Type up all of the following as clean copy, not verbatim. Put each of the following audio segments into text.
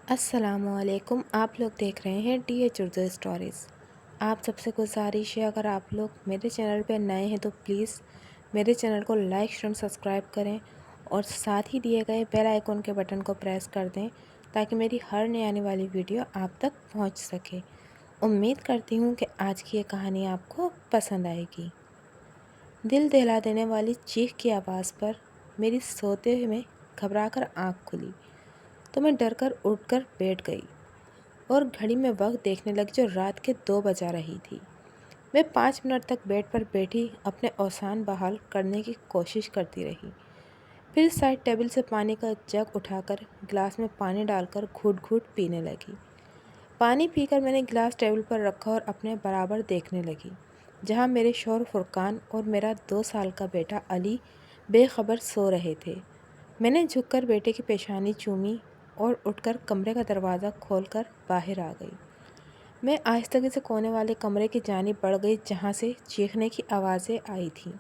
السلام علیکم، آپ لوگ دیکھ رہے ہیں ڈی ایچ اردو اسٹوریز۔ آپ سب سے گزارش ہے، اگر آپ لوگ میرے چینل پہ نئے ہیں تو پلیز میرے چینل کو لائک شیئر سبسکرائب کریں اور ساتھ ہی دیے گئے بیل آئیکن کے بٹن کو پریس کر دیں تاکہ میری ہر نئی آنے والی ویڈیو آپ تک پہنچ سکے۔ امید کرتی ہوں کہ آج کی یہ کہانی آپ کو پسند آئے گی۔ دل دہلا دینے والی چیخ کی آواز پر میری سوتے میں گھبرا کر آنکھ کھلی تو میں ڈر کر اٹھ کر بیٹھ گئی اور گھڑی میں وقت دیکھنے لگی جو رات کے 2 بجا رہی تھی۔ میں 5 منٹ تک بیڈ پر بیٹھی اپنے اوزان بحال کرنے کی کوشش کرتی رہی، پھر سائڈ ٹیبل سے پانی کا جگ اٹھا کر گلاس میں پانی ڈال کر گھوٹ گھوٹ پینے لگی۔ پانی پی کر میں نے گلاس ٹیبل پر رکھا اور اپنے برابر دیکھنے لگی، جہاں میرے شوہر فرقان اور میرا 2 سال کا بیٹا علی بے خبر سو رہے تھے۔ میں نے جھک کر بیٹے کی پیشانی چومی اور اٹھ کر کمرے کا دروازہ کھول کر باہر آ گئی۔ میں آہستگی سے کونے والے کمرے کی جانب بڑھ گئی جہاں سے چیخنے کی آوازیں آئی تھیں۔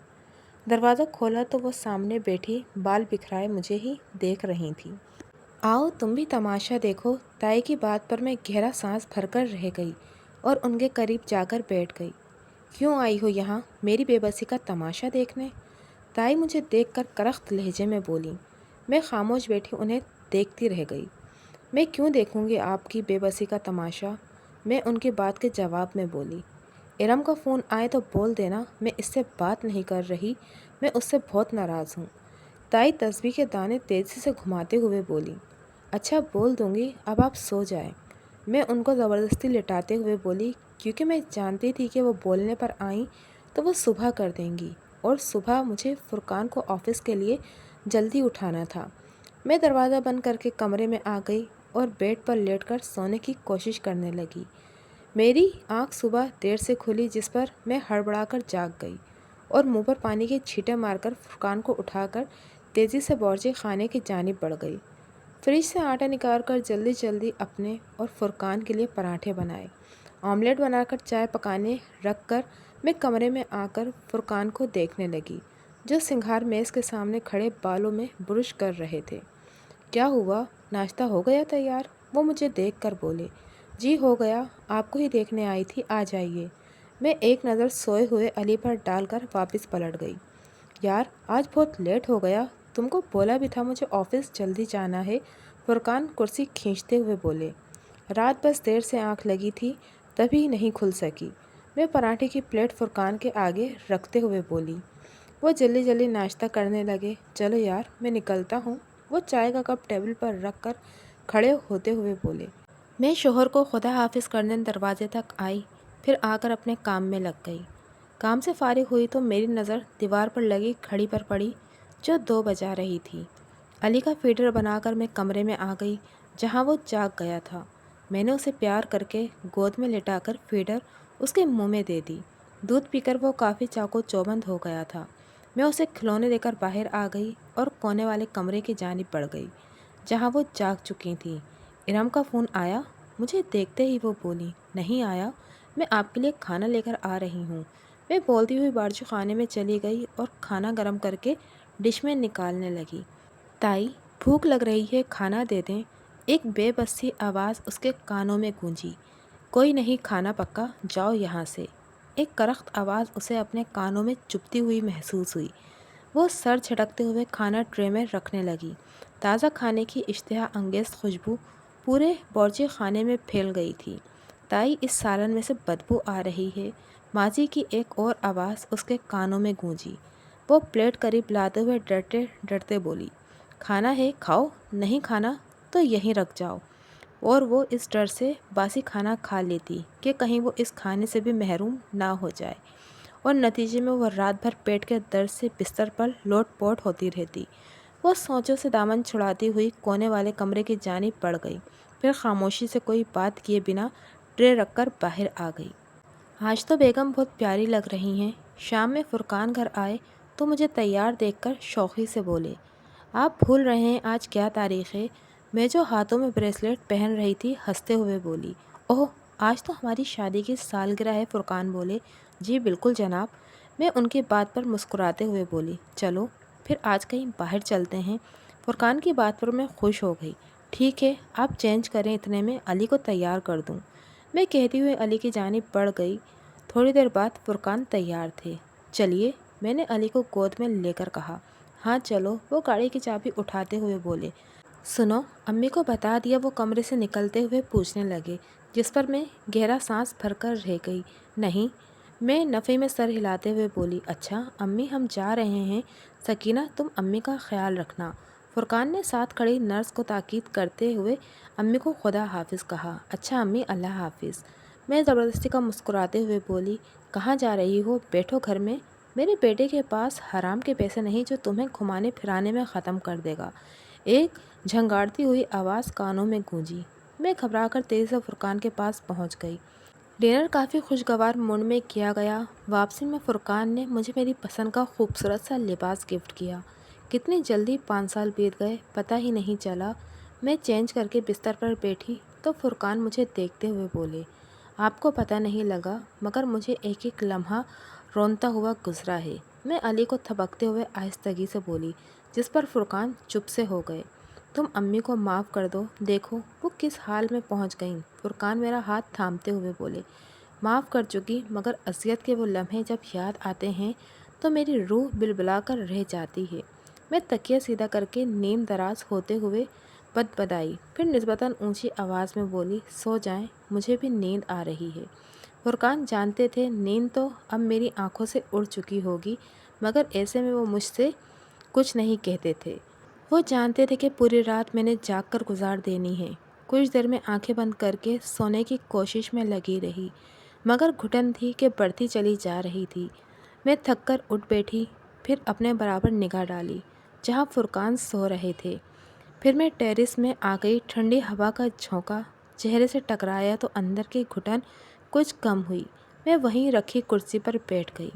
دروازہ کھولا تو وہ سامنے بیٹھی بال بکھرائے مجھے ہی دیکھ رہی تھی۔ آؤ تم بھی تماشا دیکھو، تائی کی بات پر میں گہرا سانس بھر کر رہ گئی اور ان کے قریب جا کر بیٹھ گئی۔ کیوں آئی ہو یہاں میری بے بسی کا تماشا دیکھنے؟ تائی مجھے دیکھ کر کرخت لہجے میں بولی۔ میں خاموش بیٹھی انہیں دیکھتی رہ گئی۔ میں کیوں دیکھوں گی آپ کی بے بسی کا تماشا؟ میں ان کی بات کے جواب میں بولی۔ ارم کا فون آئے تو بول دینا میں اس سے بات نہیں کر رہی، میں اس سے بہت ناراض ہوں۔ تائی تسبیح کے دانے تیزی سے گھماتے ہوئے بولی۔ اچھا بول دوں گی، اب آپ سو جائیں۔ میں ان کو زبردستی لٹاتے ہوئے بولی، کیونکہ میں جانتی تھی کہ وہ بولنے پر آئیں تو وہ صبح کر دیں گی اور صبح مجھے فرقان کو آفس کے لیے جلدی اٹھانا تھا۔ میں دروازہ بند کر کے کمرے میں آ گئی اور بیڈ پر لیٹ کر سونے کی کوشش کرنے لگی۔ میری آنکھ صبح دیر سے کھلی جس پر میں ہڑبڑا کر جاگ گئی اور منہ پر پانی کے چھینٹے مار کر فرقان کو اٹھا کر تیزی سے باورچی خانے کی جانب بڑھ گئی۔ فریج سے آٹا نکال کر جلدی جلدی اپنے اور فرقان کے لیے پراٹھے بنائے۔ آملیٹ بنا کر چائے پکانے رکھ کر میں کمرے میں آ کر فرقان کو دیکھنے لگی جو سنگھار میز کے سامنے کھڑے بالوں میں برش کر رہے تھے۔ کیا ہوا، ناشتہ ہو گیا تیار؟ وہ مجھے دیکھ کر بولے۔ جی ہو گیا، آپ کو ہی دیکھنے آئی تھی، آ جائیے۔ میں ایک نظر سوئے ہوئے علی پر ڈال کر واپس پلٹ گئی۔ یار آج بہت لیٹ ہو گیا، تم کو بولا بھی تھا مجھے آفس جلدی جانا ہے، فرقان کرسی کھینچتے ہوئے بولے۔ رات بس دیر سے آنکھ لگی تھی تبھی نہیں کھل سکی، میں پراٹھے کی پلیٹ فرقان کے آگے رکھتے ہوئے بولی۔ وہ جلدی جلدی ناشتہ کرنے لگے۔ چلو یار میں نکلتا ہوں، وہ چائے کا کپ ٹیبل پر رکھ کر کھڑے ہوتے ہوئے بولے۔ میں شوہر کو خدا حافظ کرنے دروازے تک آئی، پھر آ کر اپنے کام میں لگ گئی۔ کام سے فارغ ہوئی تو میری نظر دیوار پر لگی گھڑی پر پڑی جو 2 بجا رہی تھی۔ علی کا فیڈر بنا کر میں کمرے میں آ گئی جہاں وہ جاگ گیا تھا۔ میں نے اسے پیار کر کے گود میں لٹا کر فیڈر اس کے منہ میں دے دی۔ دودھ پی کر وہ کافی چاقو چوبند ہو گیا تھا۔ میں اسے کھلونے دے کر باہر آ گئی اور کونے والے کمرے کی جانب بڑھ گئی جہاں وہ جاگ چکی تھیں۔ ارم کا فون آیا؟ مجھے دیکھتے ہی وہ بولی۔ نہیں آیا، میں آپ کے لیے کھانا لے کر آ رہی ہوں۔ میں بولتی ہوئی باورچی خانے میں چلی گئی اور کھانا گرم کر کے ڈش میں نکالنے لگی۔ تائی بھوک لگ رہی ہے، کھانا دے دیں؟ ایک بے بس سی آواز اس کے کانوں میں گونجی۔ کوئی نہیں، کھانا پکا، جاؤ یہاں سے۔ ایک کرخت آواز اسے اپنے کانوں میں چبھتی ہوئی محسوس ہوئی۔ وہ سر جھٹکتے ہوئے کھانا ٹرے میں رکھنے لگی۔ تازہ کھانے کی اشتہا انگیز خوشبو پورے باورچی خانے میں پھیل گئی تھی۔ تائی اس سالن میں سے بدبو آ رہی ہے، ماضی کی ایک اور آواز اس کے کانوں میں گونجی۔ وہ پلیٹ قریب لاتے ہوئے ڈرتے ڈرتے بولی۔ کھانا ہے، کھاؤ، نہیں کھانا تو یہیں رکھ جاؤ۔ اور وہ اس ڈر سے باسی کھانا کھا لیتی کہ کہیں وہ اس کھانے سے بھی محروم نہ ہو جائے اور نتیجے میں وہ رات بھر پیٹ کے درد سے بستر پر لوٹ پوٹ ہوتی رہتی۔ وہ سوچوں سے دامن چھڑاتی ہوئی کونے والے کمرے کی جانب بڑھ گئی، پھر خاموشی سے کوئی بات کیے بنا ٹرے رکھ کر باہر آ گئی۔ آج تو بیگم بہت پیاری لگ رہی ہیں۔ شام میں فرقان گھر آئے تو مجھے تیار دیکھ کر شوخی سے بولے۔ آپ بھول رہے ہیں آج کیا تاریخ ہے؟ میں جو ہاتھوں میں بریسلیٹ پہن رہی تھی ہنستے ہوئے بولی۔ اوہ آج تو ہماری شادی کی سالگرہ ہے، فرقان بولے۔ جی بالکل جناب، میں ان کی بات پر مسکراتے ہوئے بولی۔ چلو پھر آج کہیں باہر چلتے ہیں۔ فرقان کی بات پر میں خوش ہو گئی۔ ٹھیک ہے، آپ چینج کریں، اتنے میں علی کو تیار کر دوں، میں کہتی ہوئے علی کی جانب بڑھ گئی۔ تھوڑی دیر بعد فرقان تیار تھے۔ چلیے، میں نے علی کو گود میں لے کر کہا۔ ہاں چلو، وہ گاڑی کی چابی اٹھاتے ہوئے بولے۔ سنو، امی کو بتا دیا؟ وہ کمرے سے نکلتے ہوئے پوچھنے لگے، جس پر میں گہرا سانس بھر کر رہ گئی۔ نہیں، میں نفی میں سر ہلاتے ہوئے بولی۔ اچھا امی، ہم جا رہے ہیں، سکینہ تم امی کا خیال رکھنا۔ فرقان نے ساتھ کھڑی نرس کو تاکید کرتے ہوئے امی کو خدا حافظ کہا۔ اچھا امی، اللہ حافظ، میں زبردستی کا مسکراتے ہوئے بولی۔ کہاں جا رہی ہو؟ بیٹھو گھر میں، میرے بیٹے کے پاس حرام کے پیسے نہیں جو تمہیں گھمانے پھرانے میں ختم کر دے گا۔ ایک جھنگاڑتی ہوئی آواز کانوں میں گونجی۔ میں گھبرا کر تیزی سے فرقان کے پاس پہنچ گئی۔ ڈنر کافی خوشگوار موڈ میں کیا گیا۔ واپسی میں فرقان نے مجھے میری پسند کا خوبصورت سا لباس گفٹ کیا۔ کتنی جلدی 5 سال بیت گئے، پتہ ہی نہیں چلا۔ میں چینج کر کے بستر پر بیٹھی تو فرقان مجھے دیکھتے ہوئے بولے، آپ کو پتہ نہیں لگا مگر مجھے ایک ایک لمحہ رونتا ہوا گزرا ہے۔ میں علی کو تھپکتے ہوئے آہستگی سے بولی، جس پر فرقان چپ سے ہو گئے۔ تم امی کو معاف کر دو، دیکھو وہ کس حال میں پہنچ گئیں۔ فرقان میرا ہاتھ تھامتے ہوئے بولے، معاف کر چکی، مگر اذیت کے وہ لمحے جب یاد آتے ہیں تو میری روح بلبلا کر رہ جاتی ہے۔ میں تکیہ سیدھا کر کے نیم دراز ہوتے ہوئے بدبدائی، پھر نسبتاً اونچی آواز میں بولی، سو جائیں، مجھے بھی نیند آ رہی ہے۔ فرقان جانتے تھے نیند تو اب میری آنکھوں سے اڑ چکی ہوگی، مگر ایسے میں وہ مجھ سے کچھ نہیں کہتے تھے۔ وہ جانتے تھے کہ پوری رات میں نے جاگ کر گزار دینی ہے۔ کچھ دیر میں آنکھیں بند کر کے سونے کی کوشش میں لگی رہی، مگر گھٹن تھی کہ بڑھتی چلی جا رہی تھی۔ میں تھک کر اٹھ بیٹھی، پھر اپنے برابر نگاہ ڈالی جہاں فرقان سو رہے تھے۔ پھر میں ٹیرس میں آ گئی۔ ٹھنڈی ہوا کا جھونکا چہرے سے ٹکرایا تو اندر کی گھٹن کچھ کم ہوئی۔ میں وہیں رکھی کرسی پر بیٹھ گئی۔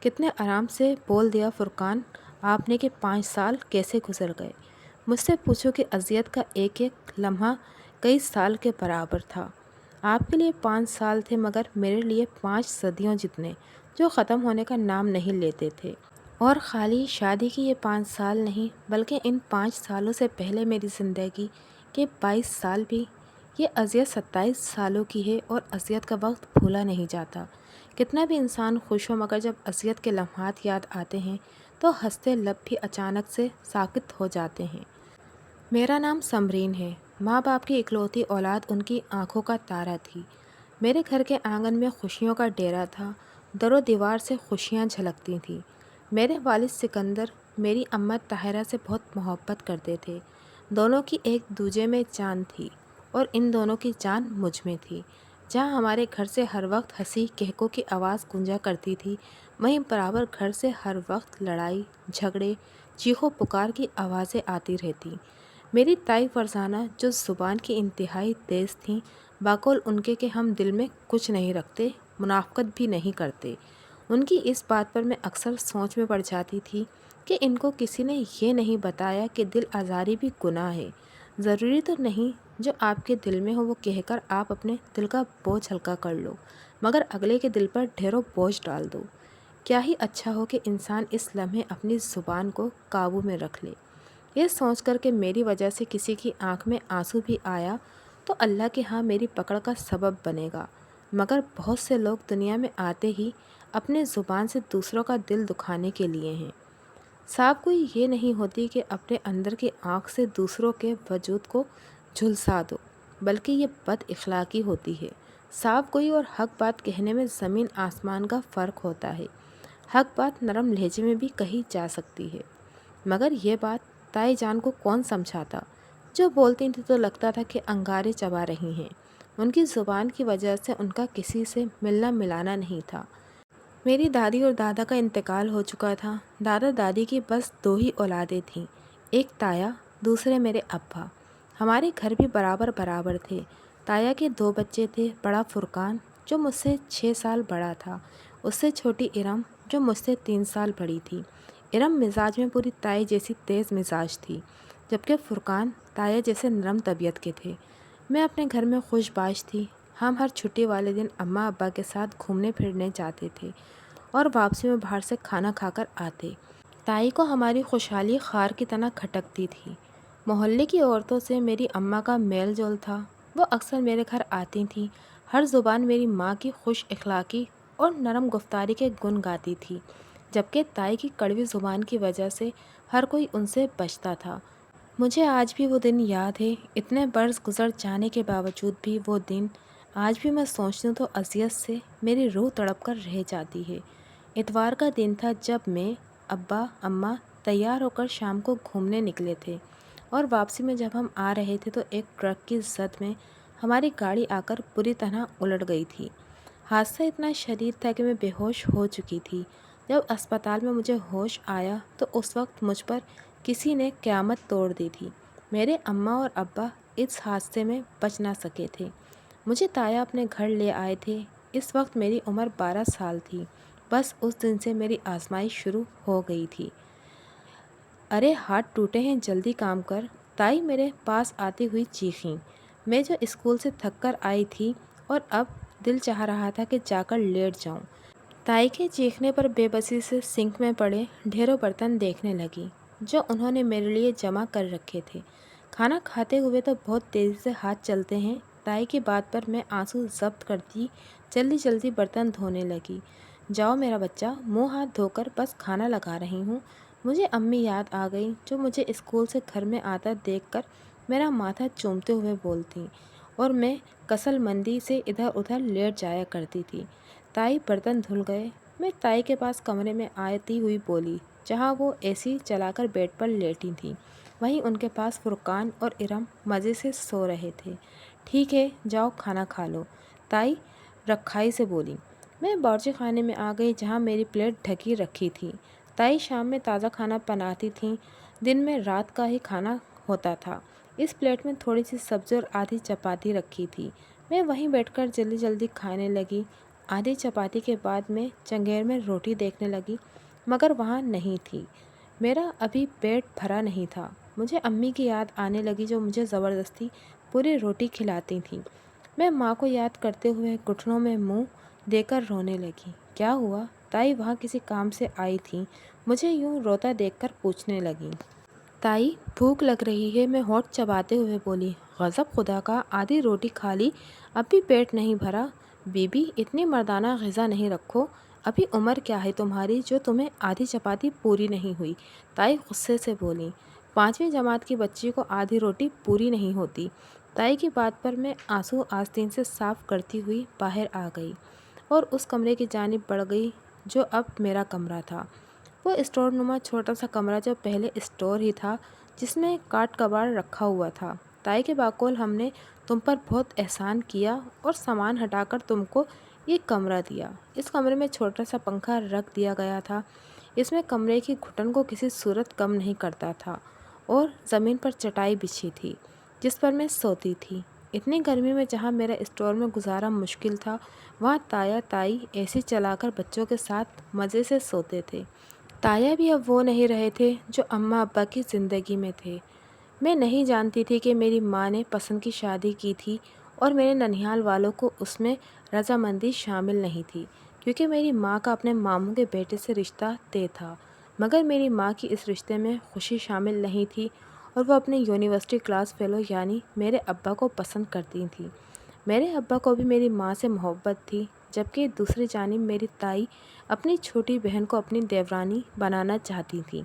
کتنے آرام سے بول دیا فرقان آپ نے کہ 5 سال کیسے گزر گئے۔ مجھ سے پوچھو کہ اذیت کا ایک ایک لمحہ کئی سال کے برابر تھا۔ آپ کے لیے 5 سال تھے، مگر میرے لیے 5 صدیوں جتنے، جو ختم ہونے کا نام نہیں لیتے تھے۔ اور خالی شادی کی یہ 5 سال نہیں، بلکہ ان 5 سالوں سے پہلے میری زندگی کے 22 سال بھی۔ یہ اذیت 27 سالوں کی ہے، اور اذیت کا وقت بھولا نہیں جاتا۔ کتنا بھی انسان خوش ہو، مگر جب اذیت کے لمحات یاد آتے ہیں تو ہنستے لب بھی اچانک سے ساکت ہو جاتے ہیں۔ میرا نام سمرین ہے۔ ماں باپ کی اکلوتی اولاد ان کی آنکھوں کا تارا تھی۔ میرے گھر کے آنگن میں خوشیوں کا ڈیرا تھا، در و دیوار سے خوشیاں جھلکتی تھیں۔ میرے والد سکندر میری اماں طاہرہ سے بہت محبت کرتے تھے۔ دونوں کی ایک دوجے میں جان تھی، اور ان دونوں کی جان مجھ میں تھی۔ جہاں ہمارے گھر سے ہر وقت ہنسی کہکوں کی آواز گونجا کرتی تھی، وہیں برابر گھر سے ہر وقت لڑائی جھگڑے چیخو پکار کی آوازیں آتی رہتی۔ میری تائی فرزانہ جو زبان کی انتہائی تیز تھیں، باقول ان کے کہ ہم دل میں کچھ نہیں رکھتے، منافقت بھی نہیں کرتے۔ ان کی اس بات پر میں اکثر سوچ میں پڑ جاتی تھی کہ ان کو کسی نے یہ نہیں بتایا کہ دل آزاری بھی گناہ ہے۔ ضروری تو نہیں جو آپ کے دل میں ہو وہ کہہ کر آپ اپنے دل کا بوجھ ہلکا کر لو، مگر اگلے کے دل پر ڈھیروں بوجھ ڈال دو۔ کیا ہی اچھا ہو کہ انسان اس لمحے اپنی زبان کو قابو میں رکھ لے۔ یہ سوچ کر کہ میری وجہ سے کسی کی آنکھ میں آنسو بھی آیا تو اللہ کے ہاں میری پکڑ کا سبب بنے گا، مگر بہت سے لوگ دنیا میں آتے ہی اپنے زبان سے دوسروں کا دل دکھانے کے لیے ہیں۔ صاف کوئی یہ نہیں ہوتی کہ اپنے اندر کی آنکھ سے دوسروں کے وجود کو جھلسا دو، بلکہ یہ بد اخلاقی ہوتی ہے۔ صاف کوئی اور حق بات کہنے میں زمین آسمان کا فرق ہوتا ہے۔ حق بات نرم لہجے میں بھی کہی جا سکتی ہے، مگر یہ بات تائی جان کو کون سمجھاتا؟ جو بولتی تھی تو لگتا تھا کہ انگارے چبا رہی ہیں۔ ان کی زبان کی وجہ سے ان کا کسی سے ملنا ملانا نہیں تھا۔ میری دادی اور دادا کا انتقال ہو چکا تھا۔ دادا دادی کی بس 2 ہی اولادیں تھیں، ایک تایا، دوسرے میرے ابا۔ ہمارے گھر بھی برابر برابر تھے۔ تایا کے 2 بچے تھے، بڑا فرقان جو مجھ سے 6 سال بڑا تھا، اس سے چھوٹی ارم جو مجھ سے 3 سال بڑی تھی۔ ارم مزاج میں پوری تائی جیسی تیز مزاج تھی، جبکہ فرقان تایا جیسے نرم طبیعت کے تھے۔ میں اپنے گھر میں خوش باش تھی۔ ہم ہر چھٹی والے دن اماں ابا کے ساتھ گھومنے پھرنے جاتے تھے اور واپسی میں باہر سے کھانا کھا کر آتے۔ تائی کو ہماری خوشحالی خار کی طرح کھٹکتی تھی۔ محلے کی عورتوں سے میری اماں کا میل جول تھا۔ وہ اکثر میرے گھر آتی تھیں۔ ہر زبان میری ماں کی خوش اخلاقی اور نرم گفتاری کے گن گاتی تھی، جبکہ تائی کی کڑوی زبان کی وجہ سے ہر کوئی ان سے بچتا تھا۔ مجھے آج بھی وہ دن یاد ہے۔ اتنے برس گزر جانے کے باوجود بھی وہ دن آج بھی میں سوچتی ہوں تو اذیت سے میری روح تڑپ کر رہ جاتی ہے۔ اتوار کا دن تھا جب میں، ابا، اماں تیار ہو کر شام کو گھومنے نکلے تھے، اور واپسی میں جب ہم آ رہے تھے تو ایک ٹرک کی زد میں ہماری گاڑی آ کر بری طرح الٹ گئی تھی۔ حادثہ اتنا شدید تھا کہ میں بے ہوش ہو چکی تھی۔ جب اسپتال میں مجھے ہوش آیا تو اس وقت مجھ پر کسی نے قیامت توڑ دی تھی۔ میرے اماں اور ابا اس حادثے میں بچ نہ سکے تھے۔ مجھے تایا اپنے گھر لے آئے تھے۔ اس وقت میری عمر 12 سال تھی۔ بس اس دن سے میری آزمائش شروع ہو گئی تھی۔ ارے ہاتھ ٹوٹے ہیں، جلدی کام کر، تائی میرے پاس آتی ہوئی چیخیں۔ میں جو اسکول سے تھک کر آئی تھی اور اب دل چاہ رہا تھا کہ جا کر لیٹ جاؤں۔ تائی کے چیخنے پر بے بسی سے سنک میں پڑے ڈھیروں برتن دیکھنے لگی جو انہوں نے میرے لیے جمع کر رکھے تھے۔ کھانا کھاتے ہوئے تو بہت تیزی سے ہاتھ چلتے ہیں۔ تائی کی بات پر میں آنسو ضبط کرتی جلدی جلدی برتن دھونے لگی۔ جاؤ میرا بچہ، منہ ہاتھ دھو کر بس کھانا لگا رہی ہوں۔ مجھے امی یاد آ گئی جو مجھے اسکول سے گھر میں آتا دیکھ کر میرا ماتھا چومتے ہوئے بولتی، اور میں کسل مندی سے ادھر ادھر لیٹ جایا کرتی تھی۔ تائی برتن دھل گئے۔ میں تائی کے پاس کمرے میں آتی ہوئی بولی، جہاں وہ اے سی چلا کر بیڈ پر لیٹی تھیں وہیں ان کے پاس فرقان اور ارم مزے سے سو رہے تھے۔ ٹھیک ہے، جاؤ کھانا کھا لو، تائی رکھائی سے بولی۔ میں باورچی خانے میں آ گئی جہاں میری پلیٹ ڈھکی رکھی تھی۔ تائی شام میں تازہ کھانا بناتی تھیں، دن میں رات کا ہی کھانا ہوتا تھا۔ اس پلیٹ میں تھوڑی سی سبزی اور آدھی چپاتی رکھی تھی۔ میں وہیں بیٹھ کر جلدی جلدی کھانے لگی۔ آدھی چپاتی کے بعد میں چنگیر میں روٹی دیکھنے لگی، مگر وہاں نہیں تھی۔ میرا ابھی پیٹ بھرا نہیں تھا۔ مجھے امی کی یاد آنے لگی جو مجھے زبردستی پوری روٹی کھلاتی تھیں۔ میں ماں کو یاد کرتے ہوئے گھٹنوں میں منہ دے کر رونے لگی۔ کیا ہوا؟ تائی وہاں کسی کام سے آئی تھیں، مجھے یوں روتا دیکھ کر پوچھنے لگیں۔ تائی بھوک لگ رہی ہے، میں ہونٹ چباتے ہوئے بولی۔ غضب خدا کا، آدھی روٹی کھا لی، اب بھی پیٹ نہیں بھرا؟ بی بی اتنی مردانہ غذا نہیں رکھو، ابھی عمر کیا ہے تمہاری جو تمہیں آدھی چپاتی پوری نہیں ہوئی؟ تائی غصے سے بولی۔ 5ویں جماعت کی بچی کو آدھی روٹی پوری نہیں ہوتی۔ تائی کی بات پر میں آنسو آستین سے صاف کرتی ہوئی باہر آ گئی اور اس کمرے کی جانب بڑھ گئی جو اب میرا کمرہ تھا۔ وہ اسٹور نما چھوٹا سا کمرہ جو پہلے اسٹور ہی تھا، جس میں کاٹ کباڑ رکھا ہوا تھا۔ تائی کے باقول ہم نے تم پر بہت احسان کیا اور سامان ہٹا کر تم کو یہ کمرہ دیا۔ اس کمرے میں چھوٹا سا پنکھا رکھ دیا گیا تھا۔ اس میں کمرے کی گھٹن کو کسی صورت کم نہیں کرتا تھا، اور زمین پر چٹائی بچھی تھی جس پر میں سوتی تھی۔ اتنی گرمی میں جہاں میرا اسٹور میں گزارا مشکل تھا، وہاں تایا تائی اے سی چلا کر بچوں کے ساتھ مزے سے سوتے تھے۔ تایا بھی اب وہ نہیں رہے تھے جو اماں ابا کی زندگی میں تھے۔ میں نہیں جانتی تھی کہ میری ماں نے پسند کی شادی کی تھی اور میرے ننیھال والوں کو اس میں رضامندی شامل نہیں تھی، کیونکہ میری ماں کا اپنے ماموں کے بیٹے سے رشتہ طے تھا، مگر میری ماں کی اس رشتے میں خوشی شامل نہیں تھی اور وہ اپنے یونیورسٹی کلاس فیلو یعنی میرے ابا کو پسند کرتی تھیں۔ میرے ابا کو بھی میری ماں سے محبت تھی، جبکہ دوسری جانب میری تائی اپنی چھوٹی بہن کو اپنی دیورانی بنانا چاہتی تھی،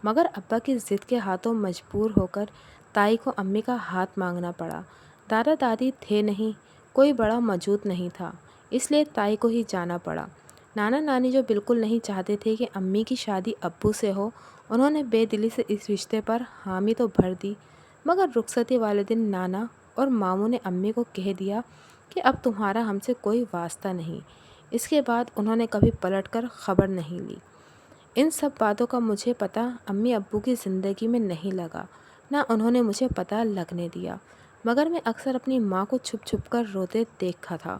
مگر ابا کی ضد کے ہاتھوں مجبور ہو کر تائی کو امی کا ہاتھ مانگنا پڑا۔ دادا دادی تھے نہیں، کوئی بڑا موجود نہیں تھا، اس لیے تائی کو ہی جانا پڑا۔ نانا نانی جو بالکل نہیں چاہتے تھے کہ امی کی شادی ابو سے ہو، انہوں نے بے دلی سے اس رشتے پر حامی تو بھر دی، مگر رخصتی والے دن نانا اور ماموں نے امی کو کہہ دیا کہ اب تمہارا ہم سے کوئی واسطہ نہیں۔ اس کے بعد انہوں نے کبھی پلٹ کر خبر نہیں لی۔ ان سب باتوں کا مجھے پتہ امی ابو کی زندگی میں نہیں لگا، نہ انہوں نے مجھے پتہ لگنے دیا، مگر میں اکثر اپنی ماں کو چھپ چھپ کر روتے دیکھا تھا،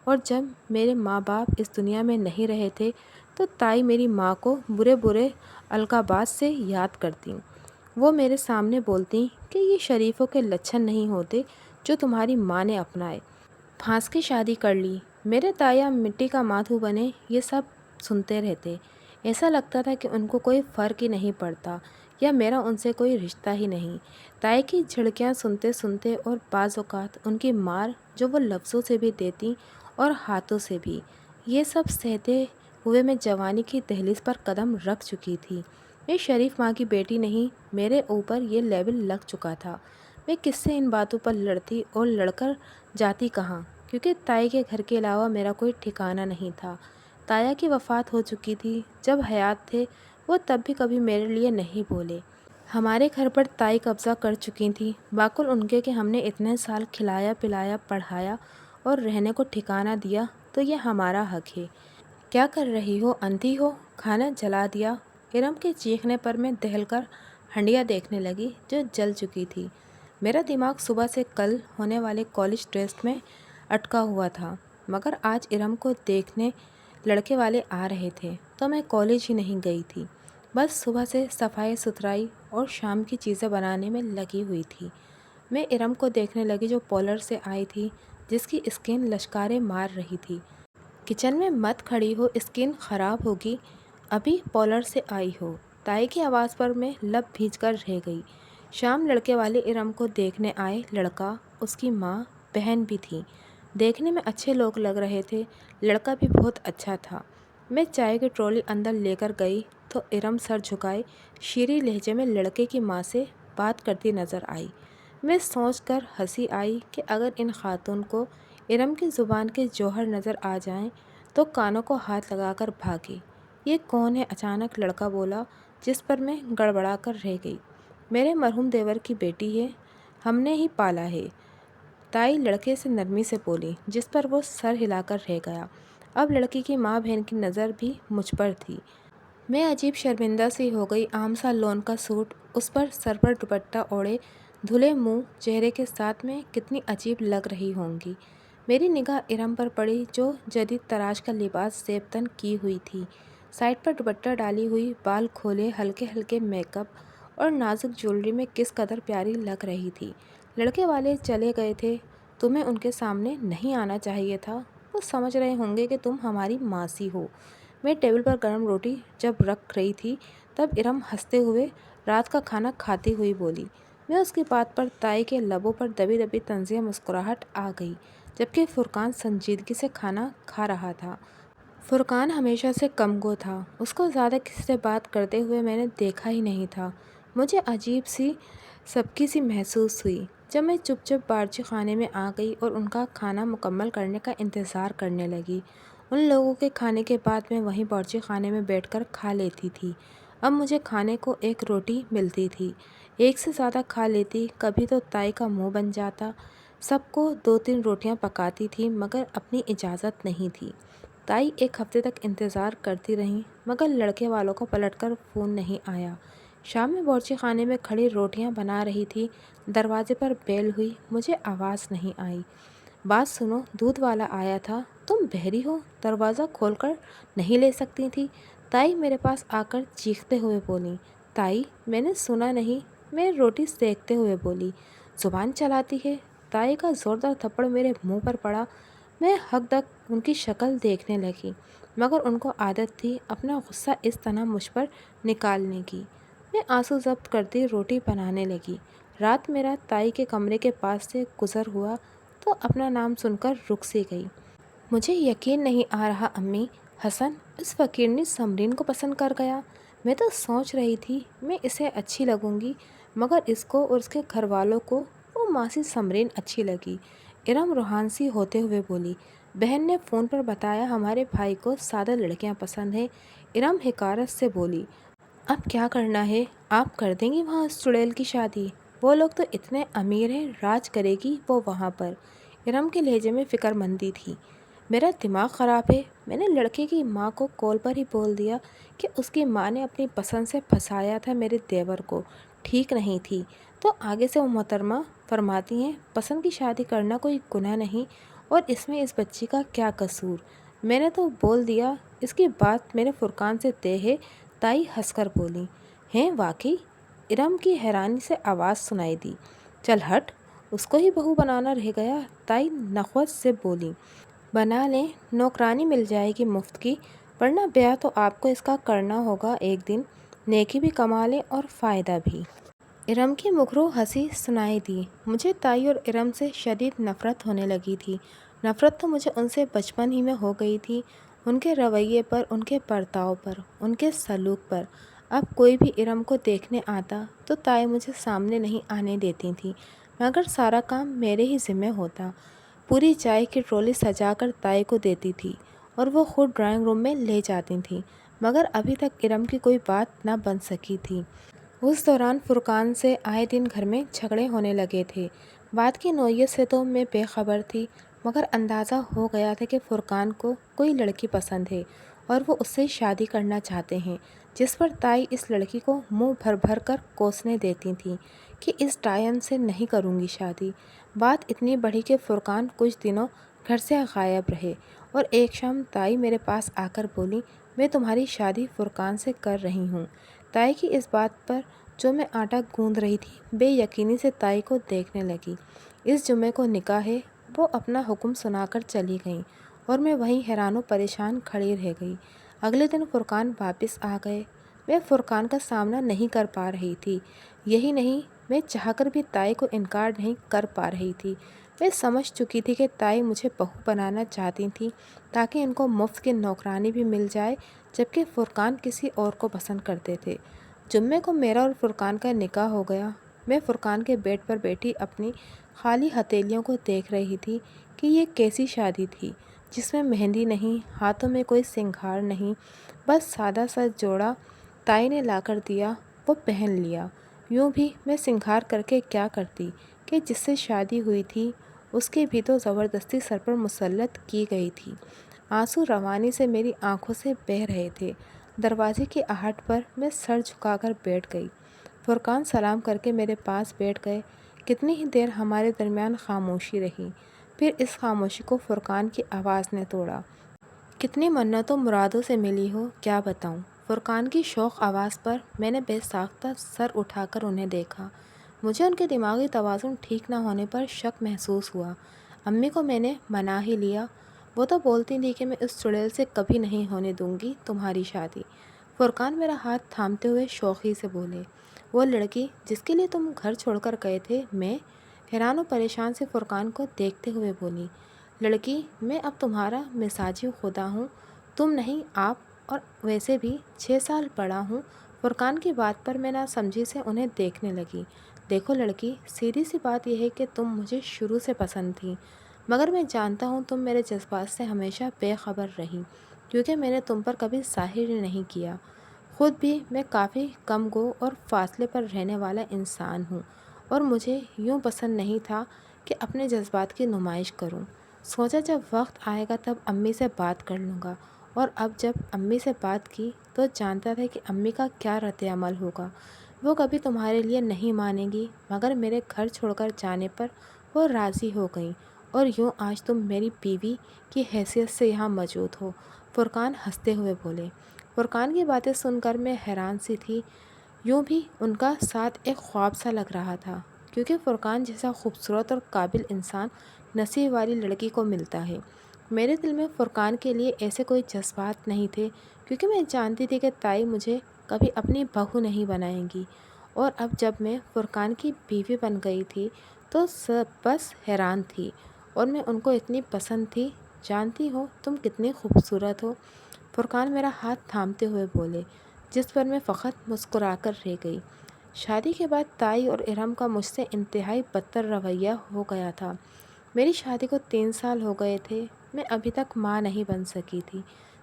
اور جب میرے ماں باپ اس دنیا میں نہیں رہے تھے تو تائی میری ماں کو برے برے القابات سے یاد کرتی۔ وہ میرے سامنے بولتی کہ یہ شریفوں کے لچھن نہیں ہوتے جو تمہاری ماں نے اپنائے، پھانس کی شادی کر لی، میرے تایا مٹی کا ماتھو بنے۔ یہ سب سنتے رہتے، ایسا لگتا تھا کہ ان کو کوئی فرق ہی نہیں پڑتا یا میرا ان سے کوئی رشتہ ہی نہیں۔ تائی کی جھڑکیاں سنتے سنتے اور بعض اوقات ان کی مار جو وہ لفظوں سے بھی دیتی اور ہاتھوں سے بھی، یہ سب سہتے ہوئے میں جوانی کی دہلیز پر قدم رکھ چکی تھی۔ میں شریف ماں کی بیٹی نہیں، میرے اوپر یہ لیبل لگ چکا تھا۔ میں کس سے ان باتوں پر لڑتی اور لڑ کر جاتی کہاں، کیونکہ تائی کے گھر کے علاوہ میرا کوئی ٹھکانہ نہیں تھا۔ تایا کی وفات ہو چکی تھی، جب حیات تھے وہ تب بھی کبھی میرے لیے نہیں بولے۔ ہمارے گھر پر تائی قبضہ کر چکی تھی، باقل ان کے کہ ہم نے اتنے سال کھلایا پلایا پڑھایا اور رہنے کو ٹھکانہ دیا تو یہ ہمارا حق ہے۔ کیا کر رہی ہو اندھی ہو، کھانا جلا دیا؟ ارم کے چیخنے پر میں دہل کر ہنڈیا دیکھنے لگی جو جل چکی تھی۔ میرا دماغ صبح سے کل ہونے والے کالج ٹیسٹ میں اٹکا ہوا تھا، مگر آج ارم کو دیکھنے لڑکے والے آ رہے تھے تو میں کالج ہی نہیں گئی تھی، بس صبح سے صفائی ستھرائی اور شام کی چیزیں بنانے میں لگی ہوئی تھی۔ میں ارم کو دیکھنے لگی جو پارلر سے آئی تھی، جس کی اسکن لشکاریں مار رہی تھی۔ کچن میں مت کھڑی ہو، اسکن خراب ہوگی، ابھی پارلر سے آئی ہو۔ تائی کی آواز پر میں لب بھیج کر رہ گئی۔ شام لڑکے والے ارم کو دیکھنے آئے، لڑکا، اس کی ماں، بہن بھی تھی۔ دیکھنے میں اچھے لوگ لگ رہے تھے، لڑکا بھی بہت اچھا تھا۔ میں چائے کی ٹرالی اندر لے کر گئی تو ارم سر جھکائے شیریں لہجے میں لڑکے کی ماں سے بات کرتی نظر آئی۔ میں سوچ کر ہنسی آئی کہ اگر ان خاتون کو ارم کی زبان کے جوہر نظر آ جائیں تو کانوں کو ہاتھ لگا کر بھاگے۔ یہ کون ہے؟ اچانک لڑکا بولا، جس پر میں گڑبڑا کر رہ گئی۔ میرے مرحوم دیور کی بیٹی ہے، ہم نے ہی پالا ہے، تائی لڑکے سے نرمی سے بولی، جس پر وہ سر ہلا کر رہ گیا۔ اب لڑکی کی ماں بہن کی نظر بھی مجھ پر تھی۔ میں عجیب شرمندہ سی ہو گئی۔ عام سا لون کا سوٹ، اس پر سر پر دوپٹہ اوڑھے، دھلے منہ چہرے کے ساتھ میں کتنی عجیب لگ رہی ہوں گی۔ میری نگاہ ارم پر پڑی جو جدید طراز کا لباس زیب تن کی ہوئی تھی، سائڈ پر دوپٹہ ڈالی ہوئی، بال کھولے، ہلکے ہلکے میک اپ اور نازک جیولری میں کس قدر پیاری لگ رہی تھی۔ لڑکے والے چلے گئے تھے، تمہیں ان کے سامنے نہیں آنا چاہیے تھا، وہ سمجھ رہے ہوں گے کہ تم ہماری ماسی ہو۔ میں ٹیبل پر گرم روٹی جب رکھ رہی تھی تب ارم ہنستے ہوئے رات کا کھانا کھاتی ہوئی بولی۔ میں اس کی بات پر تائی کے لبوں پر دبی دبی طنزیہ مسکراہٹ آ گئی، جبکہ فرقان سنجیدگی سے کھانا کھا رہا تھا۔ فرقان ہمیشہ سے کم گو تھا، اس کو زیادہ کسی سے بات کرتے ہوئے میں نے دیکھا ہی نہیں تھا۔ مجھے عجیب سی سبکی سی محسوس ہوئی جب میں چپ چپ باورچی خانے میں آ گئی اور ان کا کھانا مکمل کرنے کا انتظار کرنے لگی۔ ان لوگوں کے کھانے کے بعد میں وہیں باورچی خانے میں بیٹھ کر کھا لیتی تھی۔ اب مجھے کھانے کو ایک روٹی ملتی تھی، ایک سے زیادہ کھا لیتی، کبھی تو تائی کا منہ بن جاتا۔ سب کو 2-3 روٹیاں پکاتی تھی، مگر اپنی اجازت نہیں تھی۔ تائی ایک ہفتے تک انتظار کرتی رہیں، مگر لڑکے والوں کو پلٹ کر فون نہیں آیا۔ شام میں باورچی خانے میں کھڑی روٹیاں بنا رہی تھی، دروازے پر بیل ہوئی، مجھے آواز نہیں آئی۔ بات سنو، دودھ والا آیا تھا، تم بہری ہو، دروازہ کھول کر نہیں لے سکتی تھی؟ تائی میرے پاس آ کر چیختے ہوئے بولی۔ تائی، میں نے سنا نہیں، میں روٹی سینکتے ہوئے بولی۔ زبان چلاتی ہے! تائی کا زوردار تھپڑ میرے منہ پر پڑا۔ میں ہک دک ان کی شکل دیکھنے لگی، مگر ان کو عادت تھی اپنا غصہ اس طرح مجھ پر نکالنے کی۔ میں آنسو ضبط کرتی روٹی بنانے لگی۔ رات میرا تائی کے کمرے کے پاس سے گزر ہوا تو اپنا نام سن کر رک سی گئی۔ مجھے یقین نہیں آ رہا امی، حسن اس فقیرنی سمرین کو پسند کر گیا۔ میں تو سوچ رہی تھی میں اسے اچھی لگوں گی، مگر اس کو اور اس کے گھر والوں کو وہ ماسی سمرین اچھی لگی۔ ارم روحان سی ہوتے ہوئے بولی۔ بہن نے فون پر بتایا ہمارے بھائی کو سادہ لڑکیاں پسند ہیں۔ ارم حقارت سے بولی۔ اب کیا کرنا ہے؟ آپ کر دیں گی وہاں اس چڑیل کی شادی؟ وہ لوگ تو اتنے امیر ہیں، راج کرے گی وہ وہاں پر۔ ارم کے لہجے میں فکر مندی تھی۔ میرا دماغ خراب ہے؟ میں نے لڑکے کی ماں کو کال پر ہی بول دیا کہ اس کی ماں نے اپنی پسند سے پھنسایا تھا میرے دیور کو، ٹھیک نہیں تھی، تو آگے سے وہ محترمہ فرماتی ہیں پسند کی شادی کرنا کوئی گناہ نہیں، اور اس میں اس بچی کا کیا قصور؟ میں نے تو بول دیا، اس کی بات میرے فرقان سے طے ہے۔ تائی ہنس کر بولی۔ ہیں واقعی؟ ارم کی حیرانی سے آواز سنائی دی۔ چل ہٹ، اس کو ہی بہو بنانا رہ گیا، تائی نخوت سے بولی۔ بنا لیں، نوکرانی مل جائے گی مفت کی، ورنہ بیاہ تو آپ کو اس کا کرنا ہوگا ایک دن۔ نیکی بھی کما لیں اور فائدہ بھی۔ ارم کی مغرور ہنسی سنائی دی۔ مجھے تائی اور ارم سے شدید نفرت ہونے لگی تھی۔ نفرت تو مجھے ان سے بچپن ہی میں ہو گئی تھی، ان کے رویے پر، ان کے برتاؤ پر، ان کے سلوک پر۔ اب کوئی بھی ارم کو دیکھنے آتا تو تائی مجھے سامنے نہیں آنے دیتی تھی، مگر سارا کام میرے ہی ذمہ ہوتا۔ پوری چائے کی ٹرولی سجا کر تائی کو دیتی تھی اور وہ خود ڈرائنگ روم میں لے جاتی تھی، مگر ابھی تک ارم کی کوئی بات نہ بن سکی تھی۔ اس دوران فرقان سے آئے دن گھر میں جھگڑے ہونے لگے تھے۔ بات کی نوعیت سے تو میں بے خبر تھی، مگر اندازہ ہو گیا تھا کہ فرقان کو کوئی لڑکی پسند ہے اور وہ اس سے شادی کرنا چاہتے ہیں، جس پر تائی اس لڑکی کو منہ بھر بھر کر کوسنے دیتی تھی کہ اس ٹائم سے نہیں کروں گی شادی۔ بات اتنی بڑھی کہ فرقان کچھ دنوں گھر سے غائب رہے اور ایک شام تائی میرے پاس آ کر بولی، میں تمہاری شادی فرقان سے کر رہی ہوں۔ تائی کی اس بات پر جو میں آٹا گوندھ رہی تھی بے یقینی سے تائی کو دیکھنے لگی۔ اس جمعے کو نکاح ہے، وہ اپنا حکم سنا کر چلی گئیں اور میں وہیں حیران و پریشان کھڑی رہ گئی۔ اگلے دن فرقان واپس آ گئے۔ میں فرقان کا سامنا نہیں کر پا رہی تھی، یہی نہیں میں چاہ کر بھی تائی کو انکار نہیں کر پا رہی تھی۔ میں سمجھ چکی تھی کہ تائی مجھے بہو بنانا چاہتی تھی تاکہ ان کو مفت کی نوکرانی بھی مل جائے، جبکہ فرقان کسی اور کو پسند کرتے تھے۔ جمعے کو میرا اور فرقان کا نکاح ہو گیا۔ میں فرقان کے بیڈ پر بیٹھی اپنی خالی ہتھیلیوں کو دیکھ رہی تھی کہ یہ کیسی شادی تھی جس میں مہندی نہیں، ہاتھوں میں کوئی سنگھار نہیں، بس سادہ سا جوڑا تائی نے لا کر دیا، وہ پہن لیا۔ یوں بھی میں سنگھار کر کے کیا کرتی کہ جس سے شادی ہوئی تھی اس کی بھی تو زبردستی سر پر مسلط کی گئی تھی۔ آنسو روانی سے میری آنکھوں سے بہہ رہے تھے۔ دروازے کی آہٹ پر میں سر جھکا کر بیٹھ گئی۔ فرقان سلام کر کے میرے پاس بیٹھ گئے۔ کتنی ہی دیر ہمارے درمیان خاموشی رہی، پھر اس خاموشی کو فرقان کی آواز نے توڑا۔ کتنی منتوں مرادوں سے ملی ہو کیا بتاؤں۔ فرقان کی شوخ آواز پر میں نے بے ساختہ سر اٹھا کر انہیں دیکھا۔ مجھے ان کے دماغی توازن ٹھیک نہ ہونے پر شک محسوس ہوا۔ امی کو میں نے منا ہی لیا، وہ تو بولتی تھی کہ میں اس چڑیل سے کبھی نہیں ہونے دوں گی تمہاری شادی۔ فرقان میرا ہاتھ تھامتے ہوئے شوخی سے بولے، وہ لڑکی جس کے لیے تم گھر چھوڑ کر گئے تھے؟ میں حیران و پریشان سے فرقان کو دیکھتے ہوئے بولی، لڑکی؟ میں اب تمہارا مزاجی خدا ہوں، تم نہیں آپ، اور ویسے بھی 6 سال بڑا ہوں۔ فرقان کی بات پر میں نہ سمجھی سے انہیں دیکھنے لگی۔ دیکھو لڑکی، سیدھی سی بات یہ ہے کہ تم مجھے شروع سے پسند تھی، مگر میں جانتا ہوں تم میرے جذبات سے ہمیشہ بے خبر رہی، کیونکہ میں نے تم پر کبھی ظاہر نہیں کیا۔ خود بھی میں کافی کم گو اور فاصلے پر رہنے والا انسان ہوں، اور مجھے یوں پسند نہیں تھا کہ اپنے جذبات کی نمائش کروں۔ سوچا جب وقت آئے گا تب امی سے بات کر لوں گا، اور اب جب امی سے بات کی تو جانتا تھا کہ امی کا کیا رد عمل ہوگا۔ وہ کبھی تمہارے لیے نہیں مانیں گی، مگر میرے گھر چھوڑ کر جانے پر وہ راضی ہو گئیں، اور یوں آج تم میری بیوی کی حیثیت سے یہاں موجود ہو۔ فرقان ہنستے ہوئے بولے۔ فرقان کی باتیں سن کر میں حیران سی تھی، یوں بھی ان کا ساتھ ایک خواب سا لگ رہا تھا، کیونکہ فرقان جیسا خوبصورت اور قابل انسان نصیب والی لڑکی کو ملتا ہے۔ میرے دل میں فرقان کے لیے ایسے کوئی جذبات نہیں تھے، کیونکہ میں جانتی تھی کہ تائی مجھے کبھی اپنی بہو نہیں بنائیں گی، اور اب جب میں فرقان کی بیوی بن گئی تھی تو سب بس حیران تھی، اور میں ان کو اتنی پسند تھی۔ جانتی ہو تم کتنی خوبصورت ہو؟ فرقان میرا ہاتھ تھامتے ہوئے بولے، جس پر میں فقط مسکرا کر رہ گئی۔ شادی کے بعد تائی اور ارم کا مجھ سے انتہائی بدتر رویہ ہو گیا تھا۔ میری شادی کو 3 سال ہو گئے تھے، میں ابھی تک ماں نہیں بن سکی تھی،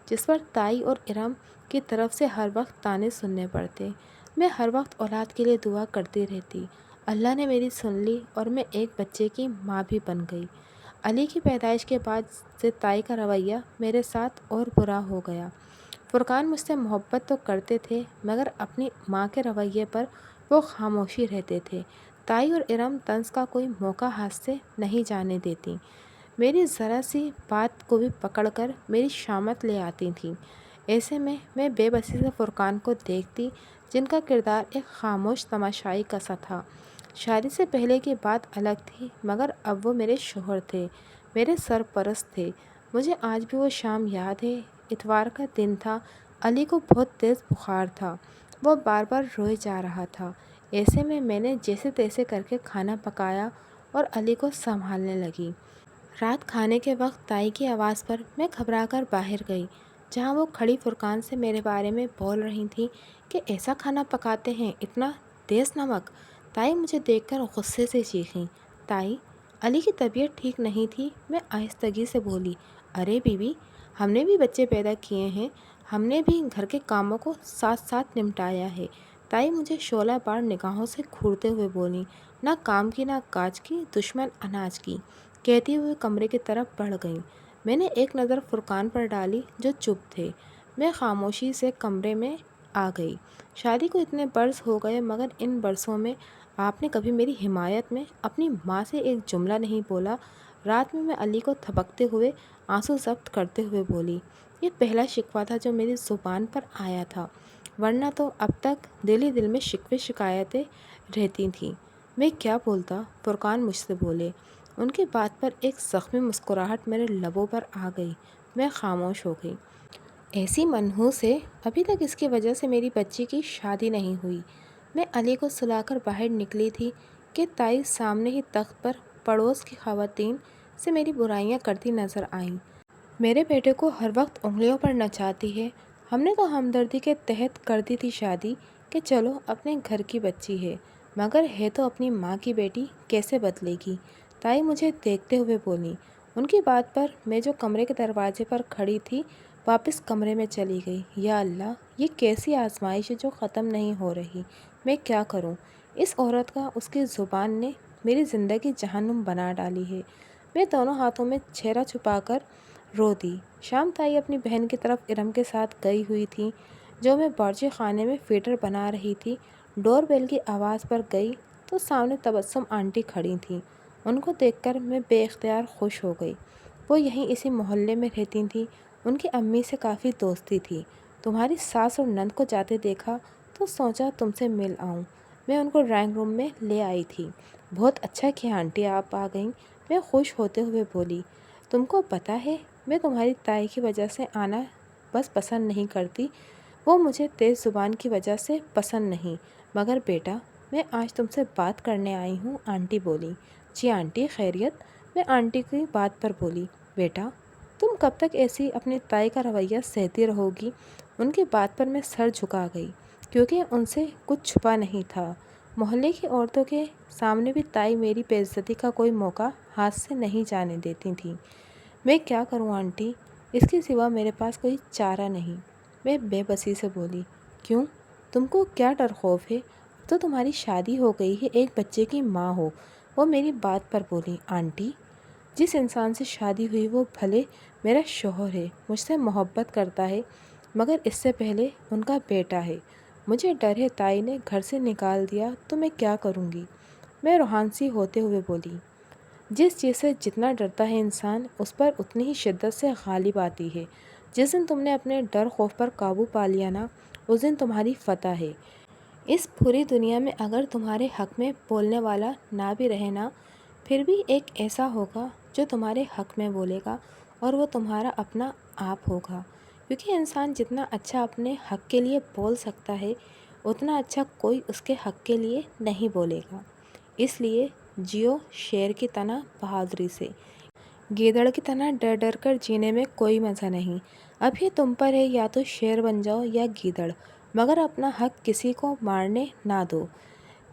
جس پر تائی اور ارم کی طرف سے ہر وقت طعنے سننے پڑتے۔ میں ہر وقت اولاد کے لیے دعا کرتی رہتی۔ اللہ نے میری سن لی اور میں ایک بچے کی ماں بھی بن گئی۔ علی کی پیدائش کے بعد سے تائی کا رویہ میرے ساتھ اور برا ہو گیا۔ فرقان مجھ سے محبت تو کرتے تھے، مگر اپنی ماں کے رویے پر وہ خاموشی رہتے تھے۔ تائی اور ارم طنز کا کوئی موقع ہاتھ سے نہیں جانے دیتی، میری ذرا سی بات کو بھی پکڑ کر میری شامت لے آتی تھیں۔ ایسے میں بے بسی سے فرقان کو دیکھتی، جن کا کردار ایک خاموش تماشائی کا سا تھا۔ شادی سے پہلے کی بات الگ تھی، مگر اب وہ میرے شوہر تھے، میرے سرپرست تھے۔ مجھے آج بھی وہ شام یاد ہے۔ اتوار کا دن تھا، علی کو بہت تیز بخار تھا۔ وہ بار بار روئے جا رہا تھا۔ ایسے میں نے جیسے تیسے کر کے کھانا پکایا اور علی کو سنبھالنے لگی۔ رات کھانے کے وقت تائی کی آواز پر میں گھبرا کر باہر گئی، جہاں وہ کھڑی فرقان سے میرے بارے میں بول رہی تھی کہ ایسا کھانا پکاتے ہیں، اتنا تیز نمک۔ تائی مجھے دیکھ کر غصے سے چیخیں۔ تائی، علی کی طبیعت ٹھیک نہیں تھی، میں آہستگی سے بولی۔ ارے بیوی، ہم نے بھی بچے پیدا کیے ہیں، ہم نے بھی گھر کے کاموں کو ساتھ ساتھ نمٹایا ہے۔ تائی مجھے شعلہ بار نگاہوں سے گھورتے ہوئے بولی۔ نہ کام کی نہ کاج کی، دشمن اناج کی، کہتی ہوئے کمرے کی طرف بڑھ گئیں۔ میں نے ایک نظر فرقان پر ڈالی جو چپ تھے۔ میں خاموشی سے کمرے میں آ گئی۔ شادی کو اتنے برس ہو گئے، مگر ان برسوں میں آپ نے کبھی میری حمایت میں اپنی ماں سے ایک جملہ نہیں بولا۔ رات میں علی کو تھپکتے ہوئے آنسو ضبط کرتے ہوئے بولی۔ یہ پہلا شکوہ تھا جو میری زبان پر آیا تھا، ورنہ تو اب تک دل ہی دل میں شکوے شکایتیں رہتی تھیں۔ میں کیا بولتا، فرقان مجھ سے بولے۔ ان کی بات پر ایک زخمی مسکراہٹ میرے لبوں پر آ گئی۔ میں خاموش ہو گئی۔ ایسی منحوس ہے، ابھی تک اس کی وجہ سے میری بچی کی شادی نہیں ہوئی۔ میں علی کو سلا کر باہر نکلی تھی کہ تائی سامنے ہی تخت پر پڑوس کی خواتین سے میری برائیاں کرتی نظر آئیں۔ میرے بیٹے کو ہر وقت انگلیوں پر نچاتی ہے، ہم نے تو ہمدردی کے تحت کر دی تھی شادی کہ چلو اپنے گھر کی بچی ہے، مگر ہے تو اپنی ماں کی بیٹی، کیسے بدلے گی؟ تائی مجھے دیکھتے ہوئے بولی۔ ان کی بات پر میں جو کمرے کے دروازے پر کھڑی تھی واپس کمرے میں چلی گئی۔ یا اللہ، یہ کیسی آزمائش ہے جو ختم نہیں ہو رہی۔ میں کیا کروں؟ اس عورت کا، اس کی زبان نے میری زندگی جہنم بنا ڈالی ہے۔ میں دونوں ہاتھوں میں چہرہ چھپا کر رو دی۔ شام تائی اپنی بہن کی طرف ارم کے ساتھ گئی ہوئی تھی، جو میں باورچی خانے میں فیٹر بنا رہی تھی۔ ڈور بیل کی آواز پر گئی تو سامنے تبسم آنٹی کھڑی تھیں۔ ان کو دیکھ کر میں بے اختیار خوش ہو گئی۔ وہ یہیں اسی محلے میں رہتی تھیں، ان کی امی سے کافی دوستی تھی۔ تمہاری ساس اور نند کو جاتے دیکھا تو سوچا تم سے مل آؤں۔ میں ان کو ڈرائنگ روم میں لے آئی تھی۔ بہت اچھا کیا آنٹی آپ آ گئیں، میں خوش ہوتے ہوئے بولی۔ تم کو پتہ ہے، میں تمہاری تائی کی وجہ سے آنا بس پسند نہیں کرتی، وہ مجھے تیز زبان کی وجہ سے پسند نہیں، مگر بیٹا، میں آج تم سے بات کرنے آئی ہوں، آنٹی بولی۔ جی آنٹی، خیریت؟ میں آنٹی کی بات پر بولی۔ بیٹا، تم کب تک ایسی اپنی تائی کا رویہ سہتی رہو گی؟ ان کی بات پر میں سر جھکا گئی، کیونکہ ان سے کچھ چھپا نہیں تھا۔ محلے کی عورتوں کے سامنے بھی تائی میری بے عزتی کا کوئی موقع ہاتھ سے نہیں جانے دیتی تھیں۔ میں کیا کروں آنٹی، اس کے سوا میرے پاس کوئی چارہ نہیں، میں بے بسی سے بولی۔ کیوں؟ تم کو کیا ڈر خوف ہے؟ اب تو تمہاری شادی ہو گئی ہے، ایک بچے کی ماں ہو۔ وہ میری بات پر بولی۔ آنٹی، جس انسان سے شادی ہوئی وہ بھلے میرا شوہر ہے، مجھ سے محبت کرتا ہے، مگر اس سے پہلے ان کا بیٹا ہے۔ مجھے ڈر ہے تائی نے گھر سے نکال دیا تو میں کیا کروں گی؟ میں روحانسی ہوتے ہوئے بولی۔ جس چیز سے جتنا ڈرتا ہے انسان، اس پر اتنی ہی شدت سے غالب آتی ہے۔ جس دن تم نے اپنے ڈر خوف پر قابو پا لیا نا، اس دن تمہاری فتح ہے۔ اس پوری دنیا میں اگر تمہارے حق میں بولنے والا نہ بھی رہے نا، پھر بھی ایک ایسا ہوگا جو تمہارے حق میں بولے گا، اور وہ تمہارا اپنا آپ ہوگا، کیونکہ انسان جتنا اچھا اپنے حق کے لیے بول سکتا ہے، اتنا اچھا کوئی اس کے حق کے لیے نہیں بولے گا۔ اس لیے جیو شیر کی طرح بہادری سے، گیدڑ کی طرح ڈر ڈر کر جینے میں کوئی مزہ نہیں۔ اب یہ تم پر ہے، یا تو شیر بن جاؤ یا گیدڑ، مگر اپنا حق کسی کو مارنے نہ دو۔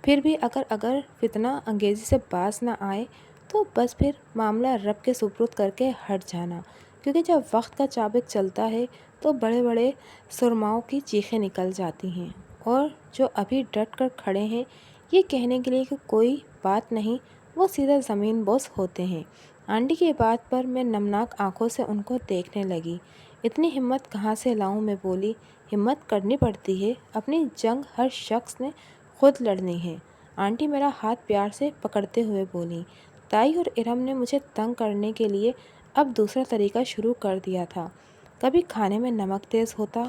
پھر بھی اگر فتنہ انگیزی سے باز نہ آئے تو بس پھر معاملہ رب کے سپرد کر کے ہٹ جانا، کیونکہ جب وقت کا چابک چلتا ہے تو بڑے بڑے سرماؤں کی چیخیں نکل جاتی ہیں، اور جو ابھی ڈٹ کر کھڑے ہیں یہ کہنے کے لیے کہ کوئی بات نہیں، وہ سیدھا زمین بوس ہوتے ہیں۔ آنٹی کی بات پر میں نمناک آنکھوں سے ان کو دیکھنے لگی۔ اتنی ہمت کہاں سے لاؤں؟ میں بولی۔ ہمت کرنی پڑتی ہے، اپنی جنگ ہر شخص نے خود لڑنی ہے۔ آنٹی میرا ہاتھ پیار سے پکڑتے ہوئے بولی۔ تائی اور ارم نے مجھے تنگ کرنے کے لیے اب دوسرا طریقہ شروع کر دیا تھا۔ کبھی کھانے میں نمک تیز ہوتا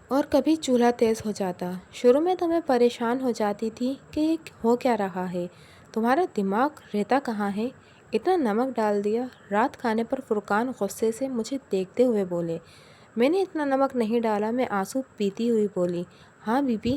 اور کبھی چولہا تیز ہو جاتا۔ شروع میں تو میں پریشان ہو جاتی تھی کہ یہ ہو کیا رہا ہے، تمہارا دماغ رہتا کہاں ہے، اتنا نمک ڈال دیا۔ رات کھانے پر فرقان غصے سے مجھے دیکھتے ہوئے بولے۔ میں نے اتنا نمک نہیں ڈالا، میں آنسو پیتی ہوئی بولی۔ ہاں بی بی،